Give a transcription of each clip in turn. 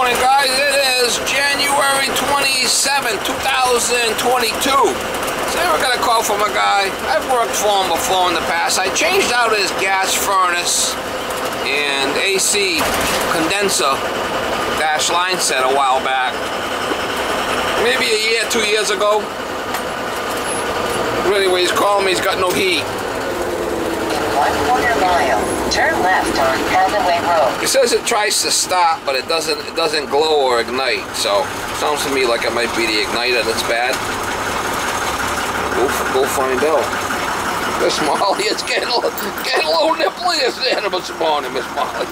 morning, guys. It is January 27, 2022. Today we're going to call from a guy. I've worked for him before in the past. I changed out his gas furnace and AC condenser dash line set a while back. Maybe a year, 2 years ago. Anyway, he's calling me. He's got no heat. 1/4 mile. Turn left on Hathaway Road. It says it tries to stop, but it doesn't glow or ignite. So sounds to me like it might be the igniter that's bad. Go find out. Miss Molly, it's getting a little nipply this morning, Miss Molly.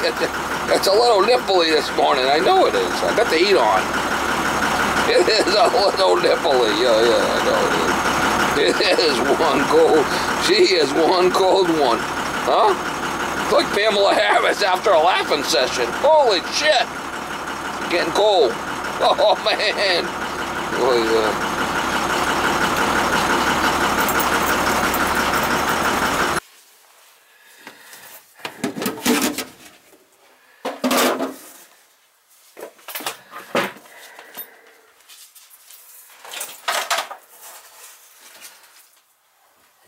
It's a little nipply this morning. I know it is. I got the heat on. It is a little nipply. Yeah, I know it is. It is one cold. She is one cold one. Huh? It's like Pamela Harris after a laughing session. Holy shit. It's getting cold. Oh, man. Oh, yeah.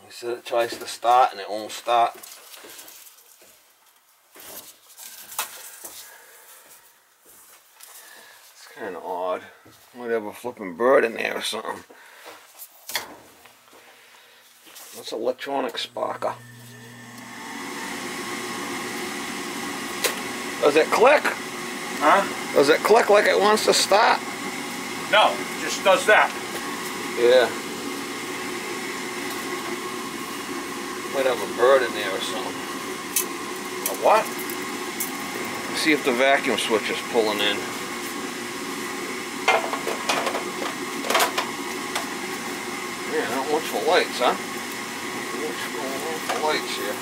So it tries to start and it won't start. It's kind of odd. Might have a flipping bird in there or something. That's an electronic sparker. Does it click? Huh? Does it click like it wants to start? No, it just does that. Yeah. Might have a bird in there or something. A what? See if the vacuum switch is pulling in. Yeah, not much for lights, huh? Not much for lights here.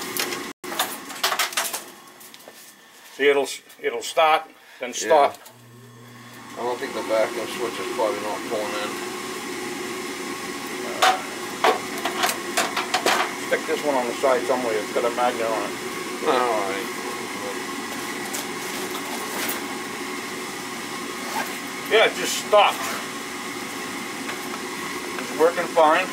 See, it'll start, then stop. Yeah. I don't think the vacuum switch is probably not pulling in. Stick this one on the side somewhere. It's got a magnet on it. Alright. Yeah, it just stopped. It's working fine.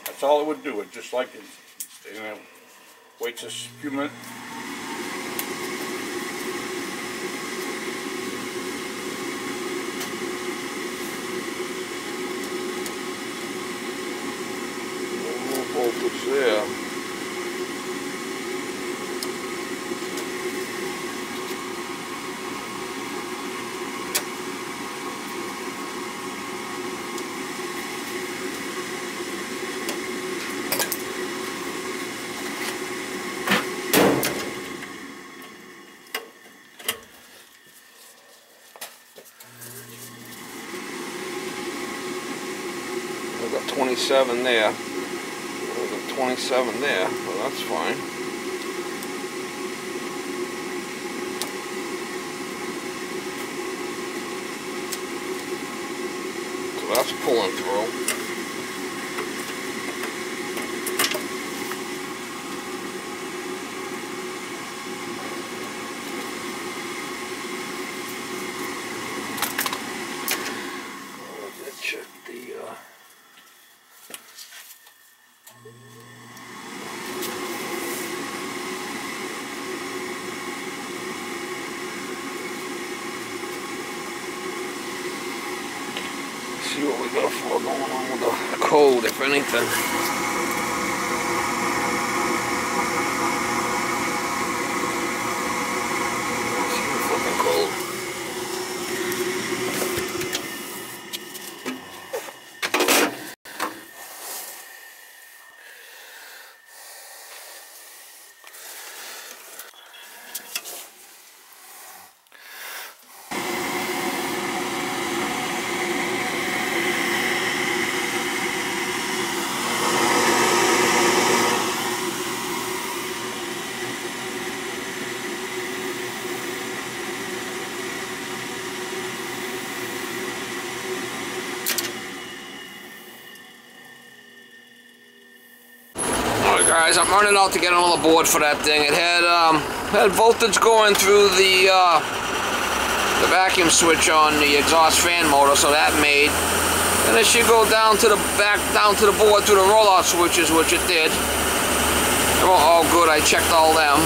That's all it would do. It just like it, you know, waits a few minutes. Voltage there. We've got 27 there. 27 there, well that's fine. So that's pulling through. Let's check the see what we got for going on with the code, if anything. Let's see the fucking code. Alright, so I'm running out to get another board for that thing. It had voltage going through the vacuum switch on the exhaust fan motor, so that made. And it should go down to the board through the rollout switches, which it did. They were all good. I checked all them.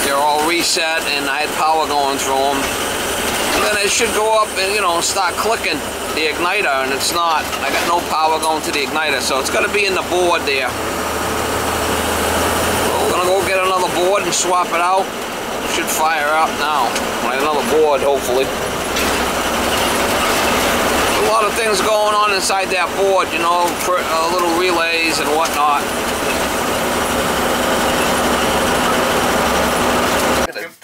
They're all reset, and I had power going through them. And then it should go up and, you know, start clicking the igniter, and it's not. I got no power going to the igniter, so it's got to be in the board there. So we're gonna go get another board and swap it out. Should fire up now. Another board, hopefully. A lot of things going on inside that board, you know, little relays and whatnot.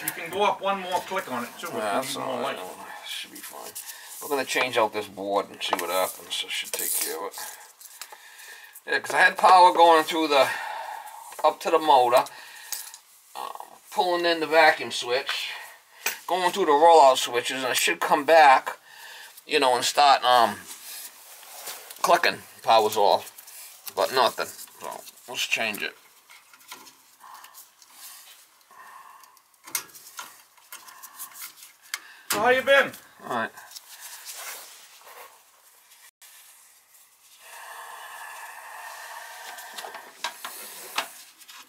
You can go up one more click on it too. Yeah, that's all right. Should be fine. We're going to change out this board and see what happens. So should take care of it. Yeah, because I had power going through up to the motor, pulling in the vacuum switch, going through the rollout switches, and it should come back, you know, and start clicking. Power's off, but nothing. So let's change it. So how you been? All right.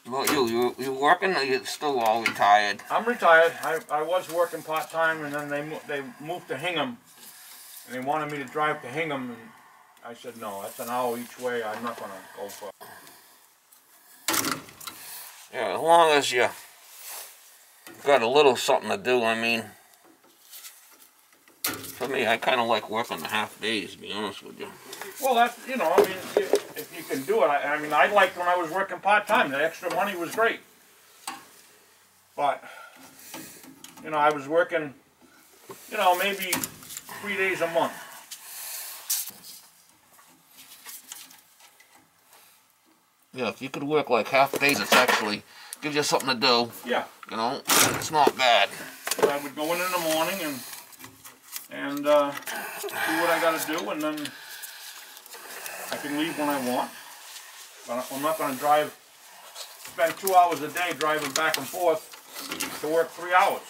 Well, you working, or you still all retired? I'm retired. I was working part-time, and then they moved to Hingham, and they wanted me to drive to Hingham, and I said no, that's an hour each way. I'm not going to go for it. Yeah, as long as you got a little something to do. I mean, for me, I kind of like working the half days, to be honest with you. Well, that's, you know, I mean, if you can do it. I mean, I liked when I was working part-time. The extra money was great. But, you know, I was working, you know, maybe 3 days a month. Yeah, if you could work like half days, it's actually gives you something to do. Yeah. You know, it's not bad. So I would go in the morning and do what I got to do, and then I can leave when I want. But I'm not going to spend 2 hours a day driving back and forth to work 3 hours.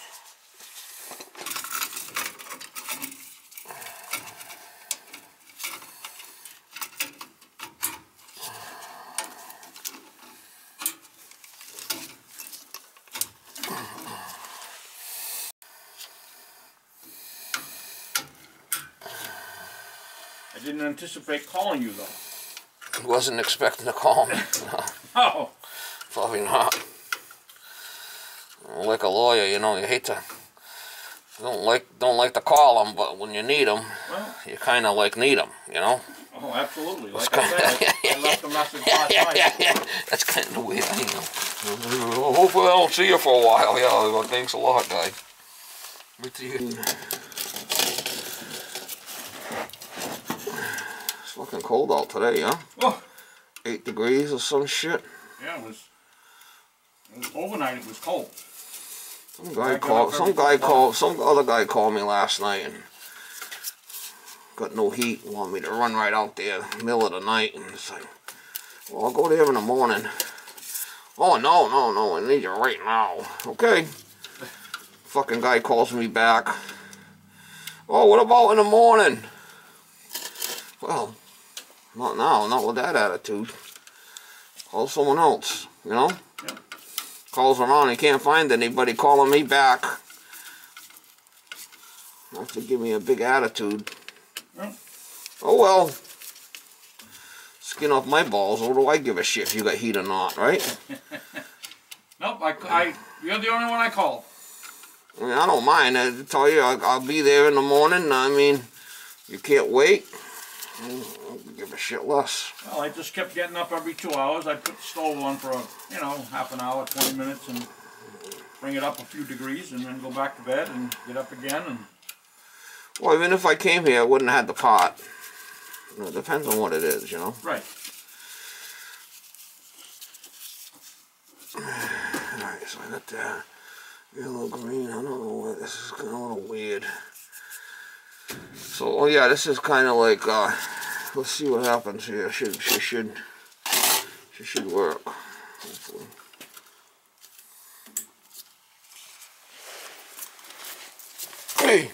I didn't anticipate calling you though. Wasn't expecting to call me. Oh. Probably not. Like a lawyer, you know, you hate to, don't like to call them, but when you need them, well, you kind of like need them, you know. Oh, absolutely. Like I said, I left a message last night. Yeah. That's kind of the way I am. Hopefully I don't see you for a while. Yeah, well, thanks a lot, guy. Good to you. It's fucking cold out today, huh? Oh. 8 degrees or some shit. Yeah, it was overnight. It was cold. Some other guy called me last night and got no heat. Wanted me to run right out there, middle of the night, and it's like, well, I'll go there in the morning. Oh no, I need you right now. Okay. Fucking guy calls me back. Oh, what about in the morning? Well, not now, not with that attitude. Call someone else, you know? Yeah. Calls around, he can't find anybody calling me back. Have to give me a big attitude. Yeah. Oh well. Skin off my balls, what do I give a shit if you got heat or not, right? Nope, you're the only one I called. I mean, I don't mind. I tell you, I'll be there in the morning. I mean, you can't wait. I don't give a shit less. Well, I just kept getting up every 2 hours. I'd put the stove on for, half an hour, 20 minutes, and bring it up a few degrees, and then go back to bed and get up again. And well, even if I came here, I wouldn't have had the pot. You know, it depends on what it is, you know? Right. Alright, so I got that yellow green. I don't know what, this is kind of a little weird. So, oh yeah, this is kind of like, let's see what happens here. She It should work, hopefully. Hey!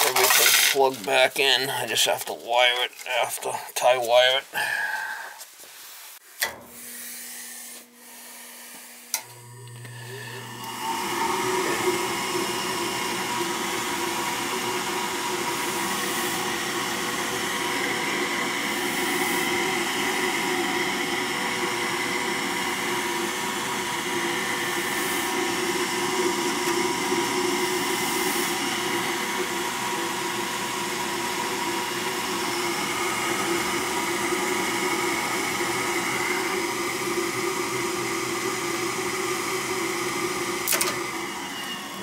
Everything's plugged back in. I just have to wire it after, tie wire it.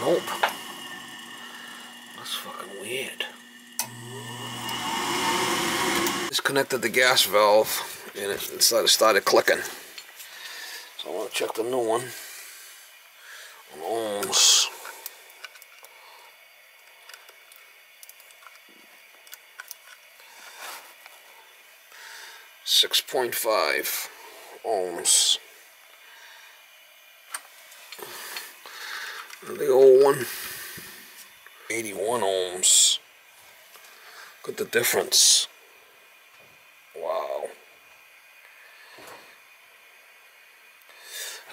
Nope. That's fucking weird. Disconnected the gas valve and it started clicking. So I want to check the new one on ohms. .5 ohms. And the old one, 81 ohms. Look at the difference. Wow.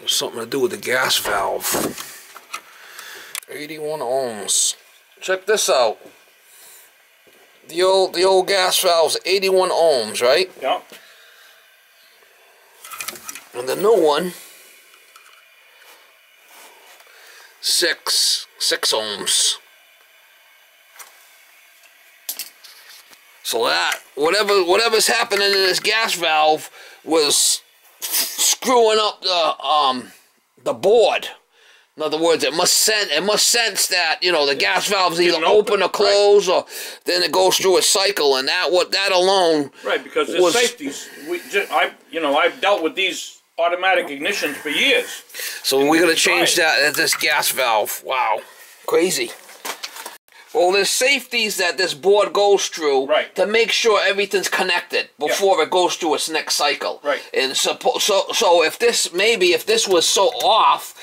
Has something to do with the gas valve. 81 ohms. Check this out. The old gas valve's 81 ohms, right? Yeah. And the new one, 6 ohms. So that whatever's happening in this gas valve was screwing up the board. In other words, it must sense that, you know, the gas valve's either open or close, right, or then it goes through a cycle, and that alone, right? Because the safeties, I've dealt with these automatic ignitions for years. So we're gonna change that at this gas valve. Wow, crazy. Well, there's safeties that this board goes through, right, to make sure everything's connected before it goes through its next cycle. Right. And so if this was so off,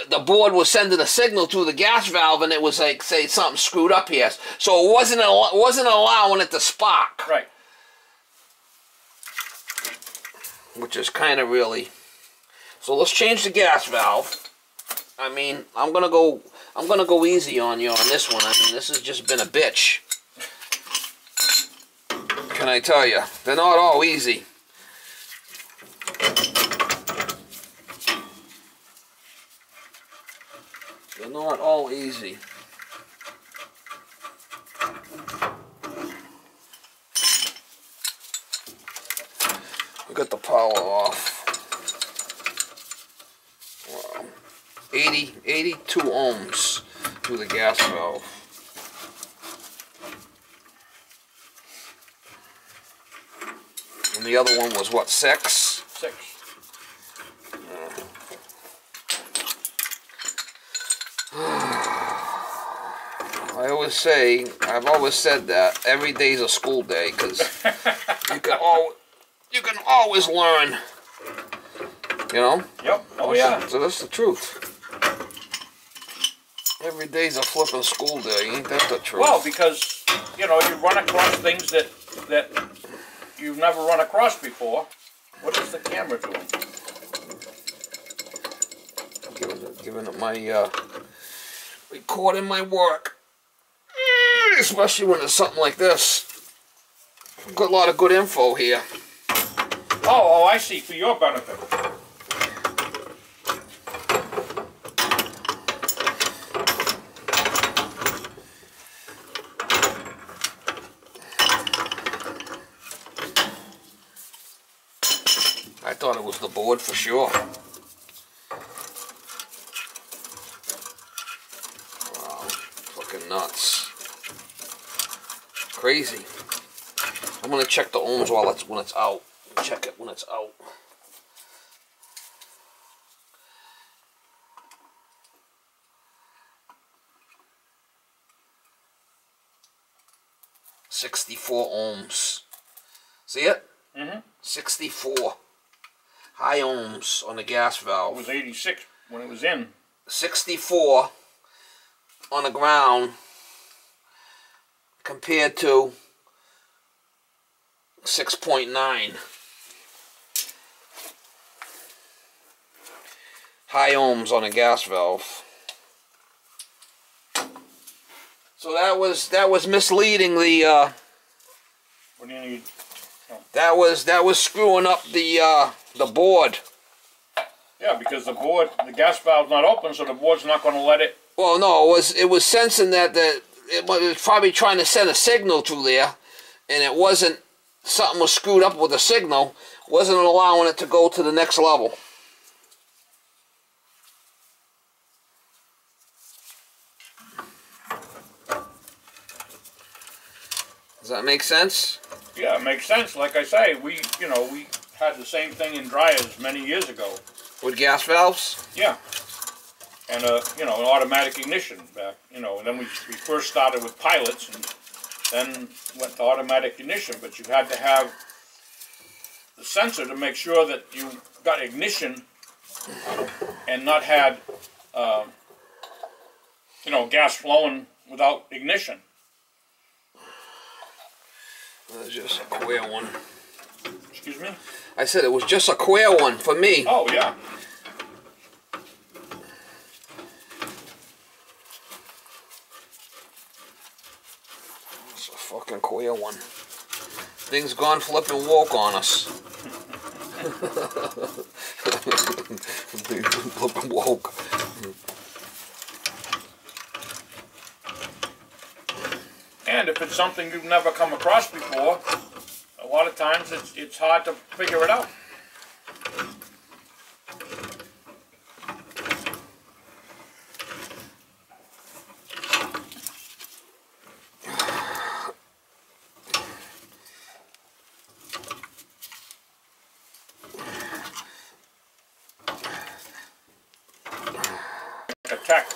the board was sending a signal to the gas valve, and it was like, say, something screwed up here. So it wasn't allowing it to spark. Right. Which is kind of really. So let's change the gas valve. I mean, I'm gonna go easy on you on this one. I mean, this has just been a bitch. Can I tell you? They're not all easy. They're not all easy. We got the power off. Wow. 82 ohms through the gas valve. And the other one was what, 6? 6. I've always said that every day's a school day, because you can always learn. You know? Yep. Oh yeah. So that's the truth. Every day's a flipping school day, ain't that the truth? Well, because you run across things that you've never run across before. What is the camera doing? Giving it my recording my work, especially when it's something like this. Got a lot of good info here. Oh, I see. For your benefit. I thought it was the board for sure. Wow, fucking nuts. Crazy. I'm gonna check the ohms when it's out. Check it when it's out. 64 ohms. See it? Mm-hmm. 64. High ohms on the gas valve. It was 86 when it was in. 64 on the ground compared to 6.9. High ohms on a gas valve. So that was misleading the What do you need? Oh. that was screwing up the board. Yeah, because the gas valve's not open, so the board's not going to let it. Well, no, it was sensing that it was probably trying to send a signal through there, and it wasn't. Something was screwed up with the signal. Wasn't allowing it to go to the next level. Does that make sense? Yeah, it makes sense. Like I say, we had the same thing in dryers many years ago. With gas valves? Yeah. And an automatic ignition back, and then we first started with pilots and then went to automatic ignition, but you had to have the sensor to make sure that you got ignition and not had, gas flowing without ignition. It was just a queer one. Excuse me? I said it was just a queer one for me. Oh, yeah. It's a fucking queer one. Things gone flipping woke on us. Things flipping woke. And if it's something you've never come across before, a lot of times it's hard to figure it out. Attack.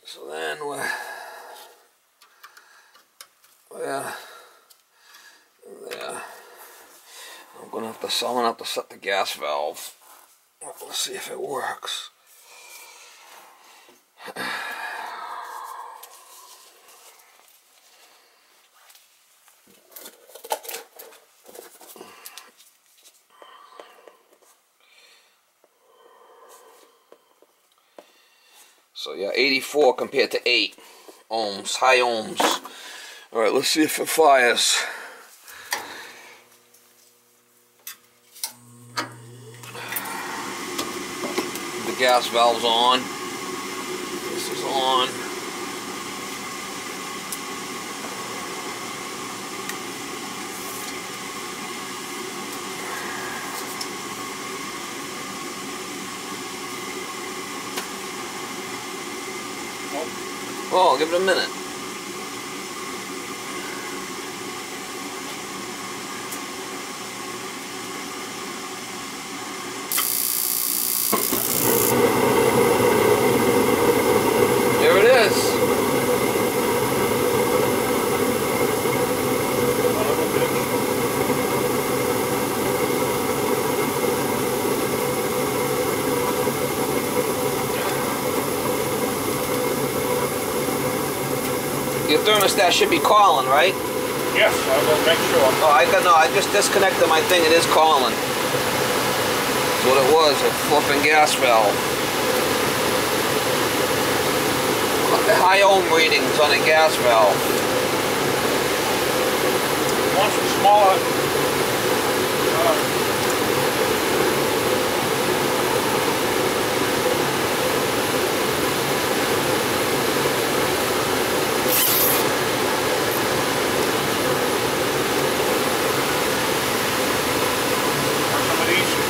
So then I'm gonna have to set the gas valve. Let's see if it works. So yeah, 84 compared to 8 ohms, high ohms. All right, let's see if it fires. The gas valve's on. This is on. Oh, give it a minute. There it is. Your thermostat should be calling, right? Yes, I will make sure. Oh, I just disconnected my thing. It is calling. That's what it was, a flipping gas valve. High ohm readings on a gas valve. Want some smaller.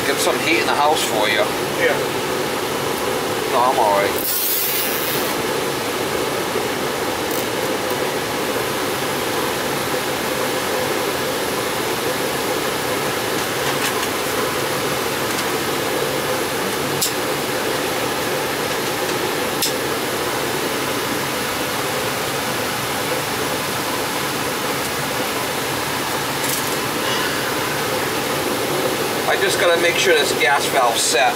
Get some heat in the house for you. Yeah. No, I'm alright. I just gotta make sure this gas valve's set.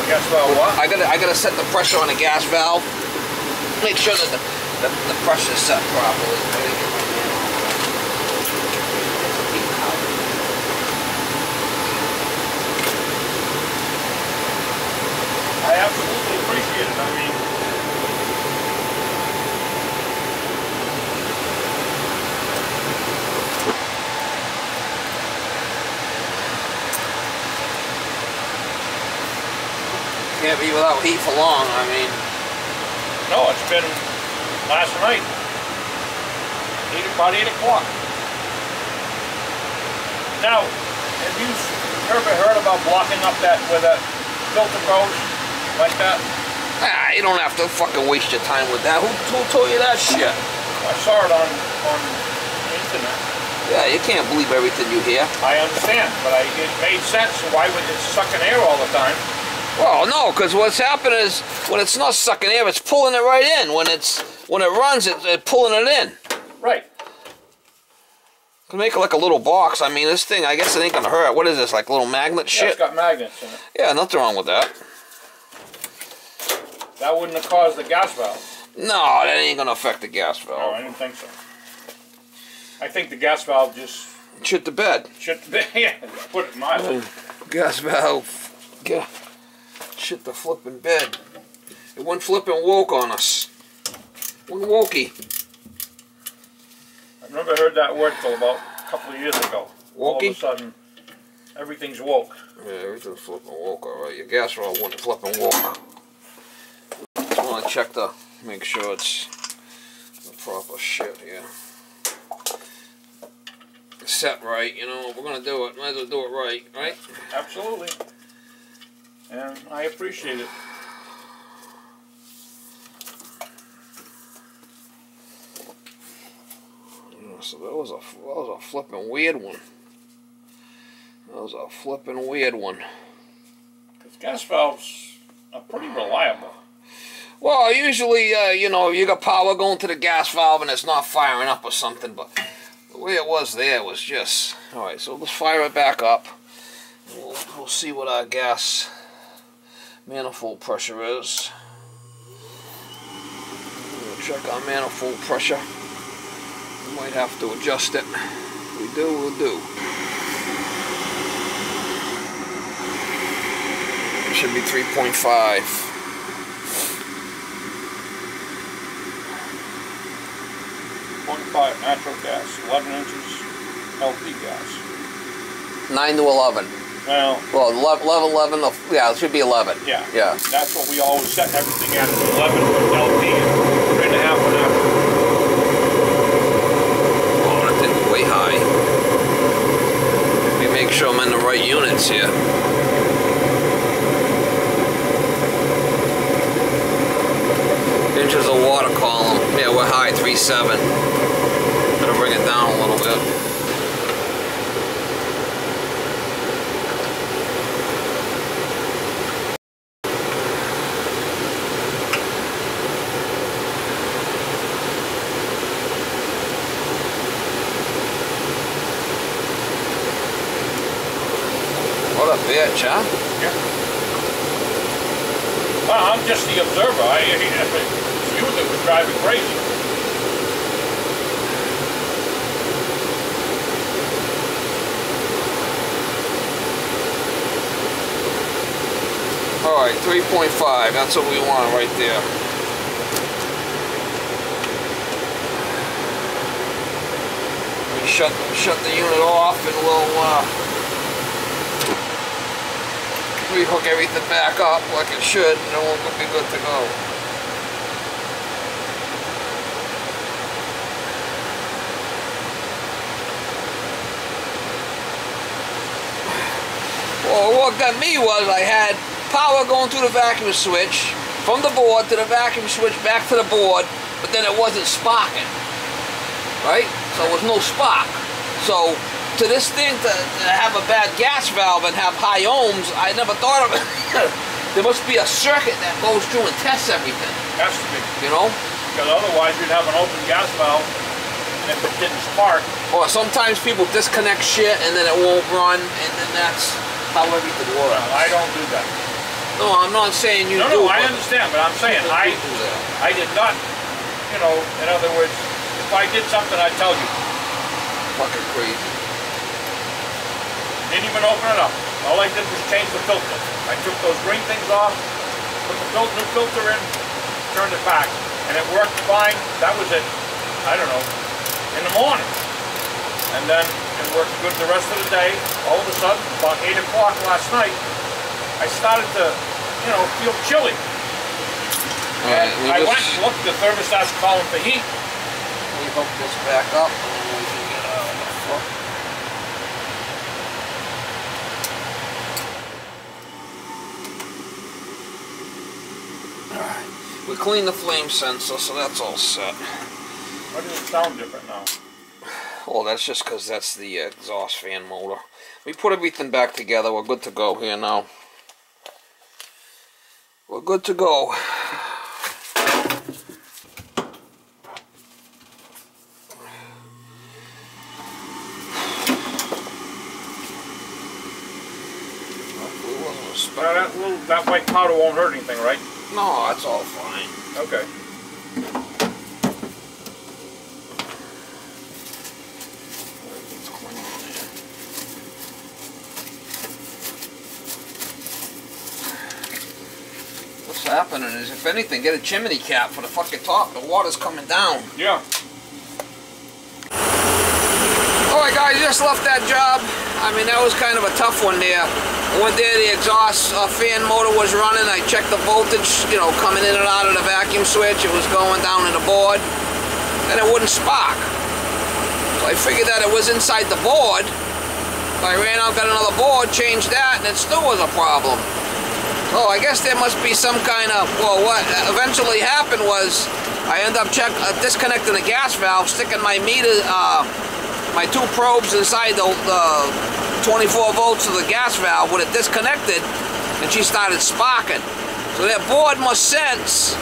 Gas valve what? I gotta set the pressure on the gas valve. Make sure that the pressure's set properly. I absolutely appreciate it. I mean, can't be without heat for long. I mean, no, it's been last night, about 8 o'clock. Now, have you ever heard about blocking up that where that filter goes like that? you don't have to fucking waste your time with that. Who told you that shit? I saw it on the internet. Yeah, you can't believe everything you hear. I understand, but it made sense. Why would it sucking air all the time? Well, no, because what's happening is when it's not sucking air, it's pulling it right in. When it runs, it's pulling it in. Right. Can make it like a little box. I mean, this thing, I guess it ain't gonna hurt. What is this, like little magnet shit? Yeah, it's got magnets in it. Yeah, nothing wrong with that. That wouldn't have caused the gas valve. No, that ain't gonna affect the gas valve. No, I didn't think so. I think the gas valve just shit the bed. Yeah, put it mildly. Gas valve. Yeah. Shit the flipping bed. It went flipping woke on us. One wokey. I've never heard that word till about a couple of years ago. Wokey? All of a sudden, everything's woke. Yeah, everything's flipping woke, alright. Your gas valve went flipping woke. Just want to check make sure it's the proper shit here. Set right, you know, if we're gonna do it, might as well do it right, right? Absolutely. And I appreciate it. Yeah, so that was a flipping weird one. That was a flipping weird one. Because gas valves are pretty reliable. Well, usually, you know, you got power going to the gas valve and it's not firing up or something, but the way it was there was just... Alright, so let's fire it back up. We'll see what our gas manifold pressure is. We'll check our manifold pressure. We might have to adjust it. If we do, we'll do. It should be 3.5. 0.5 natural gas, 11 inches LP gas. 9 to 11. Well, 11, yeah, it should be 11. Yeah. Yeah. That's what we always set everything at, 11 with LP and 3.5 for natural. Oh, that thing's way high. Let me make sure I'm in the right units here. Inches of water column. Yeah, we're high, 3.7. Gotta bring it down a little bit. What a bitch, huh? Yeah. Well, I'm just the observer. It's you that was driving crazy. Alright, 3.5. That's what we want right there. We shut the unit off and we'll rehook everything back up like it should, and then we'll be good to go. Well, what got me was I had power going through the vacuum switch from the board to the vacuum switch back to the board, but then it wasn't sparking, right? So there was no spark. So to this thing to have a bad gas valve and have high ohms, I never thought of it. There must be a circuit that goes through and tests everything. Has to be. You know? Because otherwise you'd have an open gas valve, and if it didn't spark... Or sometimes people disconnect shit and then it won't run, and then that's how everything works. Well, I don't do that. No, I'm not saying you do. No, I understand, but I'm saying I did not, you know, in other words, if I did something, I'd tell you. Fucking crazy. Didn't even open it up. All I did was change the filter. I took those green things off, put the new filter in, turned it back, and it worked fine. That was it. I don't know, in the morning. And then it worked good the rest of the day. All of a sudden, about 8 o'clock last night, I started to, you know, feel chilly. And I went and looked, the thermostat's calling for heat. We hook this back up and then we can get out of the foot. Alright. We cleaned the flame sensor, so that's all set. Why does it sound different now? Well, that's just because that's the exhaust fan motor. We put everything back together. We're good to go here now. We're good to go. That white powder won't hurt anything, right? No, that's all fine. Okay. What's happening is, if anything, get a chimney cap for the fucking top. The water's coming down. Yeah. Alright guys, just left that job. I mean, that was kind of a tough one there. One day the exhaust fan motor was running. I checked the voltage, you know, coming in and out of the vacuum switch. It was going down to the board. And it wouldn't spark. So I figured that it was inside the board. So I ran out, got another board, changed that, and it still was a problem. So I guess there must be some kind of, well, what eventually happened was I ended up disconnecting the gas valve, sticking my meter, my 2 probes inside the 24 volts of the gas valve with it disconnected, and she started sparking. So that board must sense,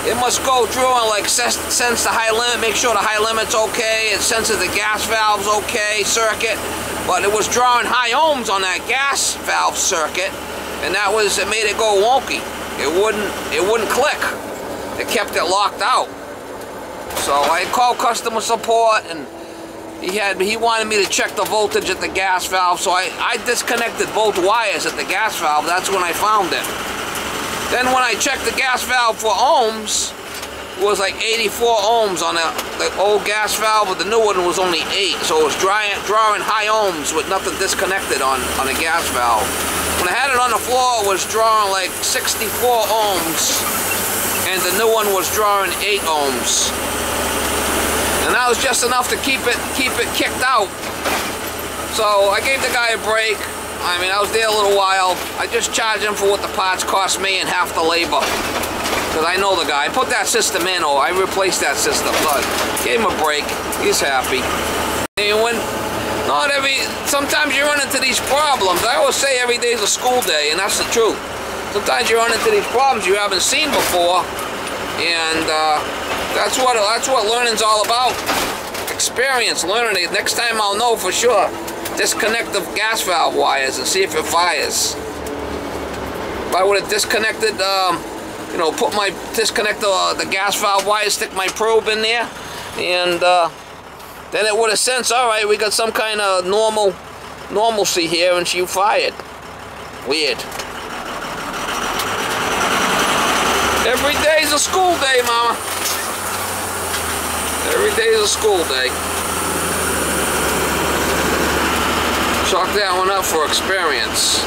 it must go through and like sense the high limit, make sure the high limit's okay, it senses the gas valve's okay, circuit, but it was drawing high ohms on that gas valve circuit, and it made it go wonky. It wouldn't click. It kept it locked out. So I called customer support, and he wanted me to check the voltage at the gas valve, so I disconnected both wires at the gas valve. That's when I found it. Then when I checked the gas valve for ohms, it was like 84 ohms on the old gas valve, but the new one was only 8, so it was drawing high ohms with nothing disconnected on the gas valve. When I had it on the floor, it was drawing like 64 ohms, and the new one was drawing 8 ohms. And that was just enough to keep it kicked out. So I gave the guy a break. I mean, I was there a little while. I just charged him for what the parts cost me and half the labor. Because I know the guy. I put that system in, or I replaced that system. But gave him a break. He's happy. And sometimes you run into these problems. I always say every day is a school day, and that's the truth. Sometimes you run into these problems you haven't seen before, and that's what learning's all about. Experience, learning it. Next time I'll know for sure. Disconnect the gas valve wires and see if it fires. If I would have disconnected, you know, disconnect the gas valve wires, stick my probe in there, and then it would have sensed, all right, we got some kind of normalcy here, and she fired. Weird. Every day's a school day, Mama. Every day is a school day. Chalk that one up for experience.